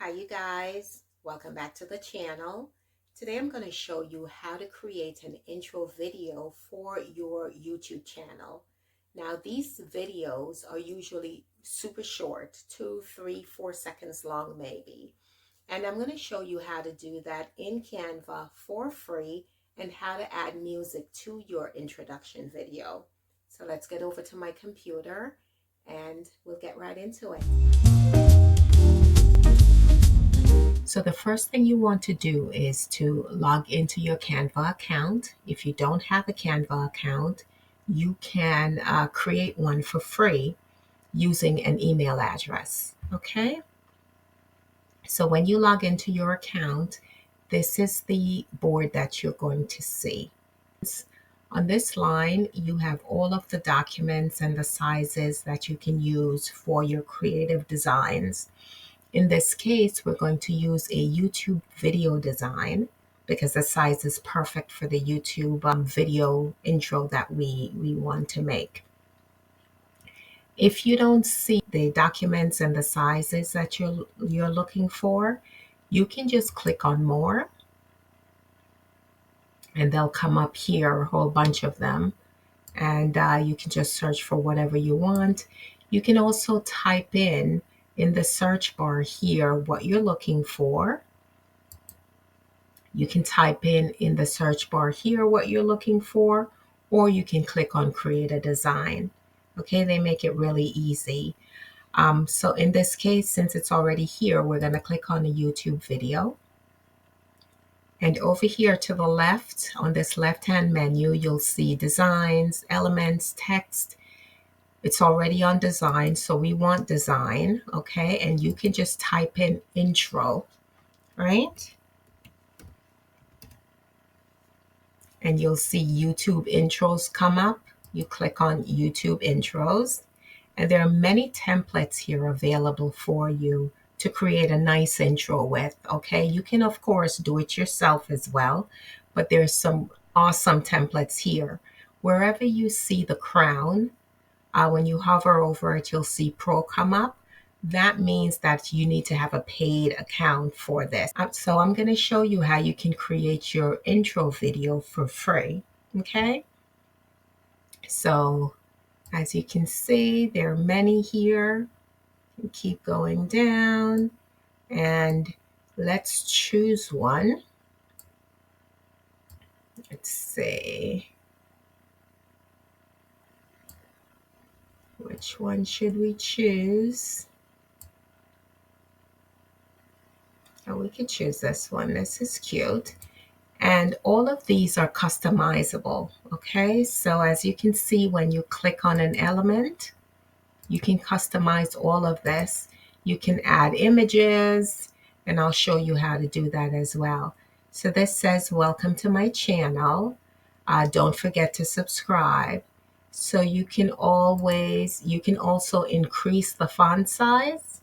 Hi you guys, welcome back to the channel. Today I'm going to show you how to create an intro video for your YouTube channel. Now these videos are usually super short, 2, 3, 4 seconds long maybe. And I'm going to show you how to do that in Canva for free and how to add music to your introduction video. So let's get over to my computer and we'll get right into it. So the first thing you want to do is to log into your Canva account. If you don't have a Canva account, you can create one for free using an email address. Okay? So when you log into your account, this is the board that you're going to see. On this line, you have all of the documents and the sizes that you can use for your creative designs. In this case, we're going to use a YouTube video design because the size is perfect for the YouTube video intro that we want to make. If you don't see the documents and the sizes that you're looking for, you can just click on more and they'll come up here, a whole bunch of them. And you can just search for whatever you want. You can also type in the search bar here what you're looking for. You can type in the search bar here what you're looking for, or you can click on create a design. Okay, they make it really easy. So in this case, since it's already here, we're going to click on a YouTube video. And over here to the left, on this left-hand menu, you'll see designs, elements, text. It's already on design, so we want design, okay? And you can just type in intro, right? And you'll see YouTube intros come up. You click on YouTube intros, and there are many templates here available for you to create a nice intro with, okay? You can, of course, do it yourself as well, but there's some awesome templates here. Wherever you see the crown, when you hover over it, you'll see Pro come up. That means that you need to have a paid account for this. So I'm going to show you how you can create your intro video for free. Okay. So as you can see, there are many here. You keep going down and let's choose one. Let's see. Which one should we choose? Oh, we could choose this one. This is cute. And all of these are customizable. Okay, so as you can see, when you click on an element, you can customize all of this. You can add images, and I'll show you how to do that as well. So this says, welcome to my channel. Don't forget to subscribe. So you can also increase the font size.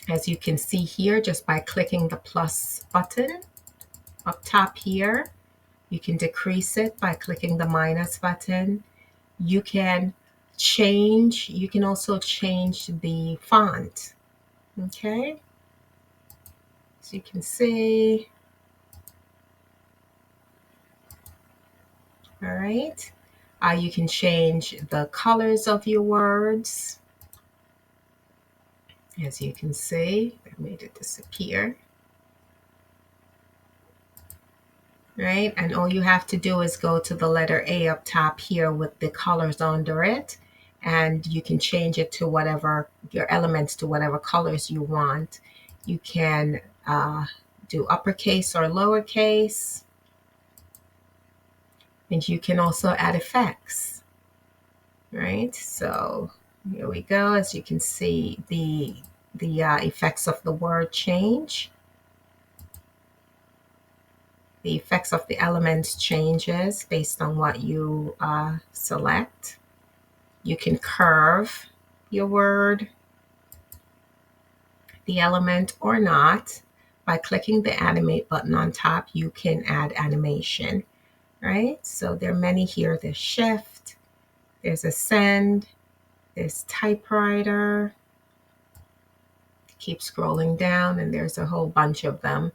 As you can see here, just by clicking the plus button up top here, you can decrease it by clicking the minus button. You can also change the font. Okay, so you can see. All right, you can change the colors of your words. As you can see, I made it disappear. Right, and all you have to do is go to the letter A up top here with the colors under it, and you can change it to whatever your elements to whatever colors you want. You can do uppercase or lowercase, and you can also add effects. Right, so here we go. As you can see, the effects of the word change. The effects of the elements changes based on what you select. You can curve your word, the element, or not. By clicking the animate button on top, you can add animation, right? So there are many here. There's shift, there's ascend, there's typewriter, Keep scrolling down and there's a whole bunch of them.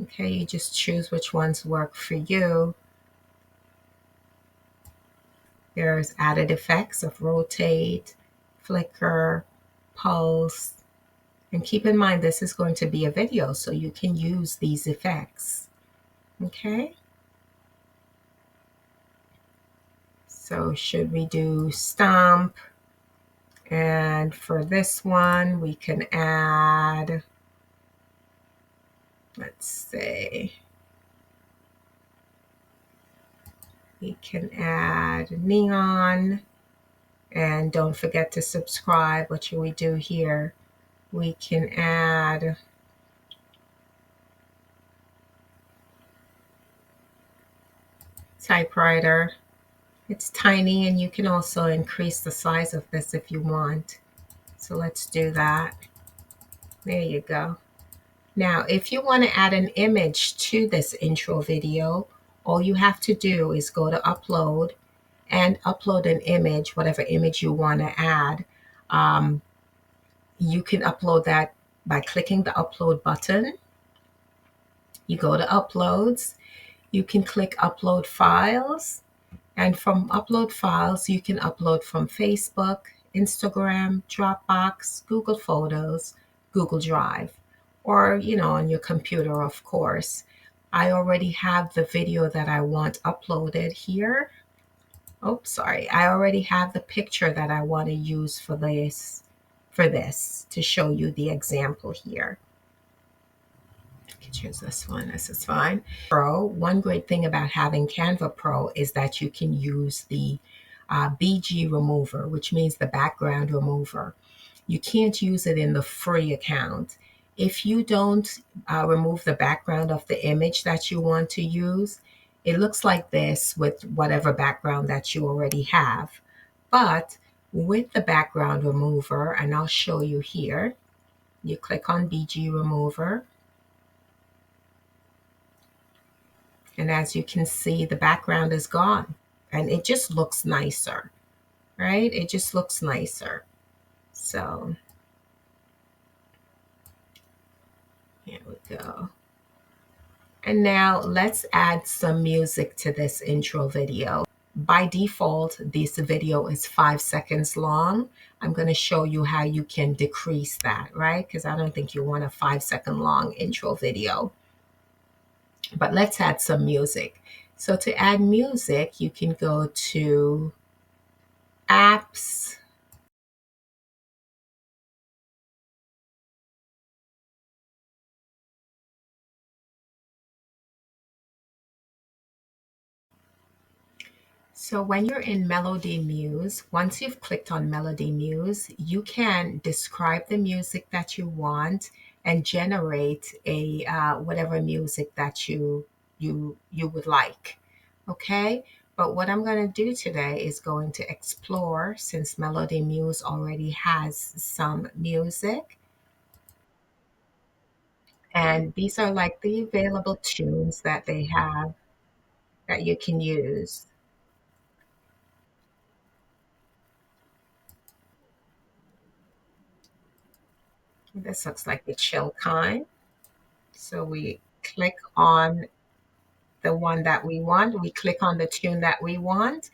Okay, you just choose which ones work for you. There's added effects of rotate, flicker, pulse. And keep in mind, this is going to be a video, so you can use these effects. Okay. So should we do stomp? And for this one, we can add, let's say, we can add neon. And don't forget to subscribe. What should we do here? We can add typewriter. It's tiny, and you can also increase the size of this if you want. So let's do that. There you go. Now, if you want to add an image to this intro video, all you have to do is go to upload and upload an image, whatever image you want to add. You can upload that by clicking the upload button. You go to uploads, you can click upload files, and from upload files, you can upload from Facebook, Instagram, Dropbox, Google Photos, Google Drive, or, on your computer, of course. I already have the video that I want uploaded here. Oh, sorry. I already have the picture that I want to use for this to show you the example here. I can choose this one. This is fine. Pro, one great thing about having Canva Pro is that you can use the BG remover, which means the background remover. You can't use it in the free account. If you don't remove the background of the image that you want to use, it looks like this with whatever background that you already have. But with the background remover, and I'll show you here, you click on BG remover. And as you can see, the background is gone and it just looks nicer, right? It just looks nicer. So here we go. And now let's add some music to this intro video. By default, this video is 5 seconds long. I'm going to show you how you can decrease that, right? Because I don't think you want a 5-second long intro video. But let's add some music. So to add music, you can go to apps. So when you're in Melody Muse, once you've clicked on Melody Muse, you can describe the music that you want and generate a whatever music that you would like. Okay, but what I'm going to do today is going to explore, since Melody Muse already has some music. And these are like the available tunes that they have that you can use. This looks like the chill kind. So we click on the one that we want. We click on the tune that we want.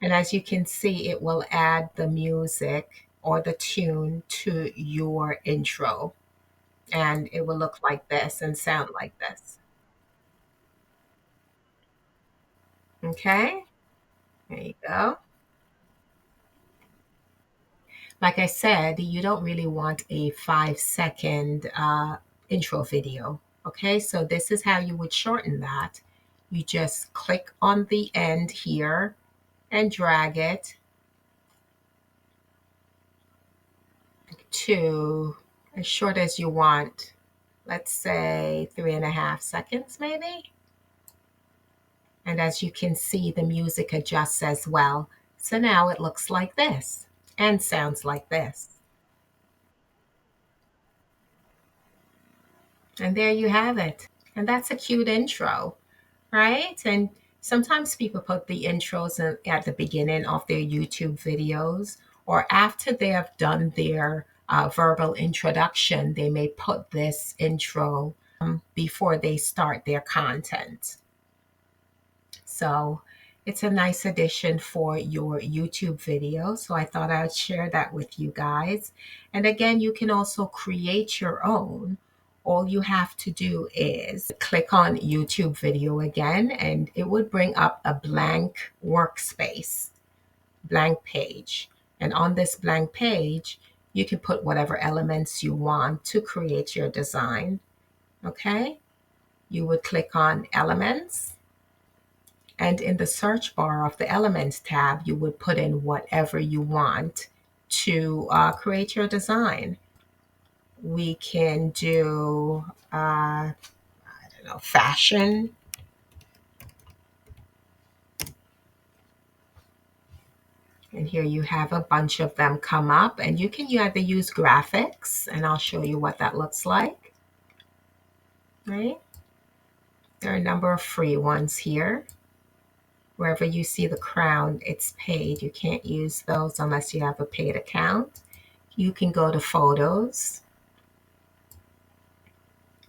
And as you can see, it will add the music or the tune to your intro. And it will look like this and sound like this. Okay, there you go. Like I said, you don't really want a 5-second intro video. Okay, so this is how you would shorten that. You just click on the end here and drag it to as short as you want. Let's say 3.5 seconds, maybe. And as you can see, the music adjusts as well. So now it looks like this and sounds like this. And there you have it. And that's a cute intro, right? And sometimes people put the intros at the beginning of their YouTube videos or after they have done their verbal introduction, they may put this intro before they start their content. So it's a nice addition for your YouTube video. So I thought I'd share that with you guys. And again, you can also create your own. All you have to do is click on YouTube video again, and it would bring up a blank workspace, blank page. And on this blank page, you can put whatever elements you want to create your design. Okay? You would click on elements, and in the search bar of the Elements tab, you would put in whatever you want to create your design. We can do, I don't know, fashion. And here you have a bunch of them come up, and you can either use graphics, and I'll show you what that looks like. Right? There are a number of free ones here. Wherever you see the crown, it's paid. You can't use those unless you have a paid account. You can go to photos,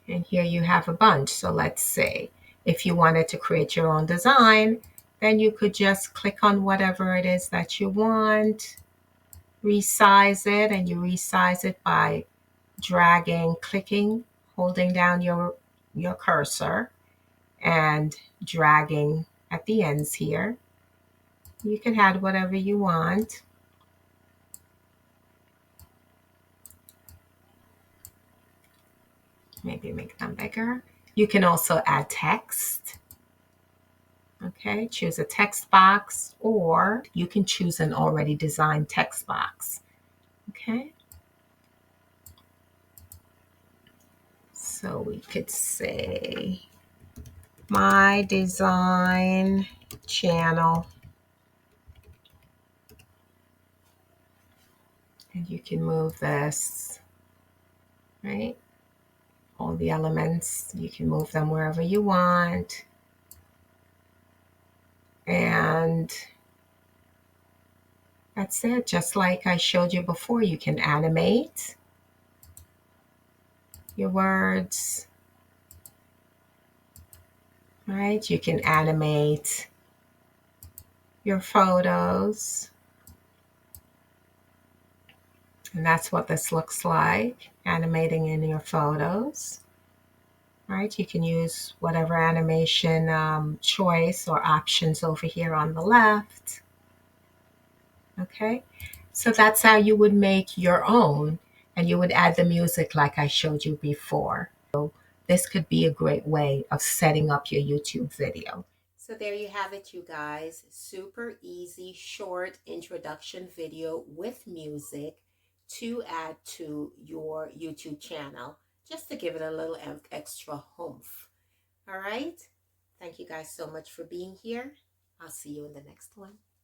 and here you have a bunch. So let's say if you wanted to create your own design, then you could just click on whatever it is that you want, resize it, and you resize it by dragging, clicking, holding down your cursor and dragging at the ends here. You can add whatever you want. Maybe make them bigger. You can also add text. Okay, choose a text box, or you can choose an already designed text box. Okay, so we could say my design channel, and you can move this, right? All the elements, you can move them wherever you want. And that's it. Just like I showed you before, you can animate your words, right? You can animate your photos. And that's what this looks like, animating in your photos, right? You can use whatever animation choice or options over here on the left. Okay, so that's how you would make your own, and you would add the music like I showed you before. So this could be a great way of setting up your YouTube video. So there you have it, you guys. Super easy, short introduction video with music to add to your YouTube channel, just to give it a little extra oomph. All right. Thank you guys so much for being here. I'll see you in the next one.